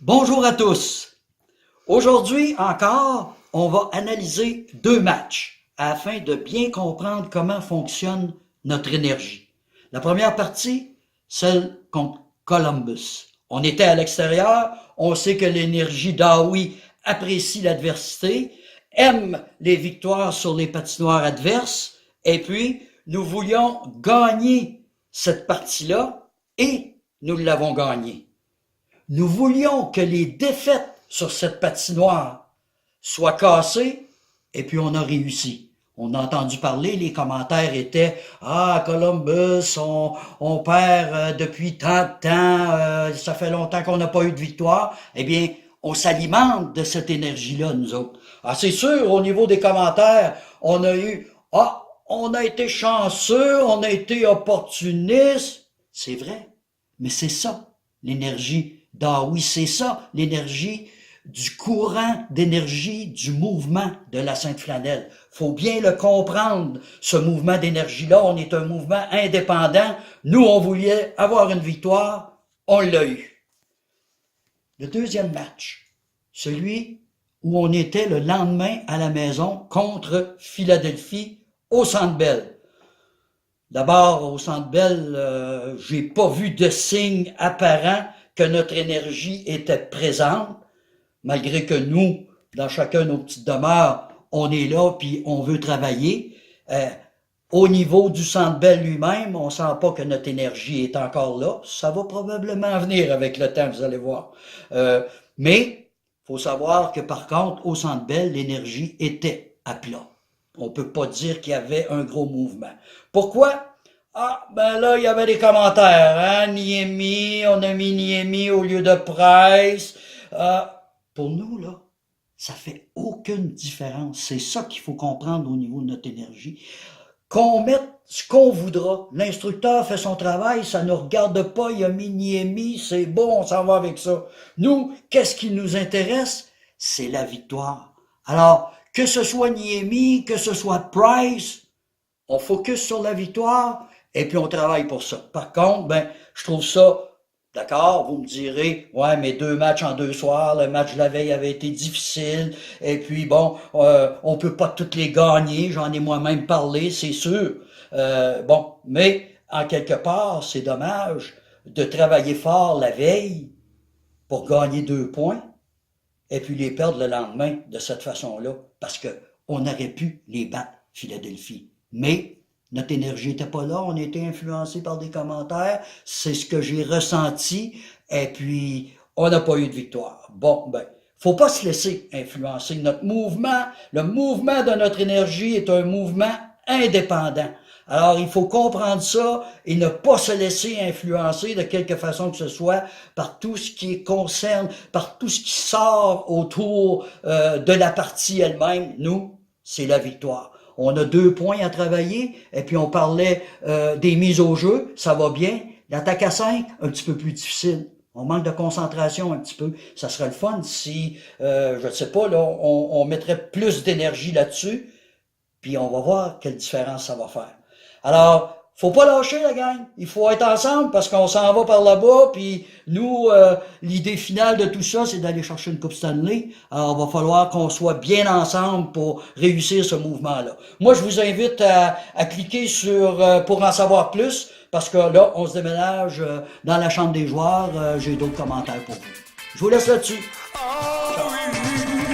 Bonjour à tous. Aujourd'hui encore, on va analyser deux matchs afin de bien comprendre comment fonctionne notre énergie. La première partie, celle contre Columbus. On était à l'extérieur, on sait que l'énergie d'Aoui apprécie l'adversité, aime les victoires sur les patinoires adverses, et puis nous voulions gagner cette partie-là et nous l'avons gagnée. Nous voulions que les défaites sur cette patinoire soient cassées et puis on a réussi. On a entendu parler, les commentaires étaient « Ah, Columbus, on perd depuis tant de temps, ça fait longtemps qu'on n'a pas eu de victoire. » Eh bien, on s'alimente de cette énergie-là, nous autres. Ah, c'est sûr, au niveau des commentaires, on a eu « Ah, on a été chanceux, on a été opportuniste. » C'est vrai, mais c'est ça, l'énergie d'Aoui, c'est ça, l'énergie du courant d'énergie du mouvement de la Sainte Flanelle. Faut bien le comprendre, ce mouvement d'énergie-là. On est un mouvement indépendant. Nous, on voulait avoir une victoire. On l'a eu. Le deuxième match, celui où on était le lendemain à la maison contre Philadelphie au Centre Bell. D'abord, au Centre Bell, j'ai pas vu de signe apparent que notre énergie était présente, malgré que nous, dans chacun de nos petites demeures, on est là puis on veut travailler. Au niveau du Centre Bell lui-même, on sent pas que notre énergie est encore là. Ça va probablement venir avec le temps, vous allez voir. Mais faut savoir que par contre, au Centre Bell, l'énergie était à plat. On peut pas dire qu'il y avait un gros mouvement. Pourquoi? Ah, ben là, il y avait des commentaires, hein, Niemi, on a mis Niemi au lieu de Price. Pour nous, là, ça fait aucune différence. C'est ça qu'il faut comprendre au niveau de notre énergie. Qu'on mette ce qu'on voudra. L'instructeur fait son travail, ça ne nous regarde pas, il a mis Niemi, c'est bon, on s'en va avec ça. Nous, qu'est-ce qui nous intéresse? C'est la victoire. Alors, que ce soit Niemi, que ce soit Price, on focus sur la victoire et puis on travaille pour ça. Par contre, ben, je trouve ça, d'accord, vous me direz, ouais, mais 2 matchs en 2 soirs, le match de la veille avait été difficile, et puis bon, on peut pas toutes les gagner, j'en ai moi-même parlé, c'est sûr. Bon, mais en quelque part, c'est dommage de travailler fort la veille pour gagner 2 points, et puis les perdre le lendemain de cette façon-là, parce que on aurait pu les battre, Philadelphie. Mais notre énergie n'était pas là, on était influencé par des commentaires, c'est ce que j'ai ressenti, et puis on n'a pas eu de victoire. Bon, ben, faut pas se laisser influencer. Notre mouvement, le mouvement de notre énergie est un mouvement indépendant. Alors, il faut comprendre ça et ne pas se laisser influencer de quelque façon que ce soit par tout ce qui concerne, par tout ce qui sort autour de la partie elle-même. Nous, c'est la victoire. On a 2 points à travailler, et puis on parlait des mises au jeu, ça va bien. L'attaque à 5, un petit peu plus difficile. On manque de concentration un petit peu. Ça serait le fun si, je ne sais pas, là, on mettrait plus d'énergie là-dessus, puis on va voir quelle différence ça va faire. Alors, faut pas lâcher la gang. Il faut être ensemble parce qu'on s'en va par là-bas. Puis nous, l'idée finale de tout ça, c'est d'aller chercher une Coupe Stanley. Alors, il va falloir qu'on soit bien ensemble pour réussir ce mouvement-là. Moi, je vous invite à cliquer sur pour en savoir plus parce que là, on se déménage dans la chambre des joueurs. J'ai d'autres commentaires pour vous. Je vous laisse là-dessus. Ciao.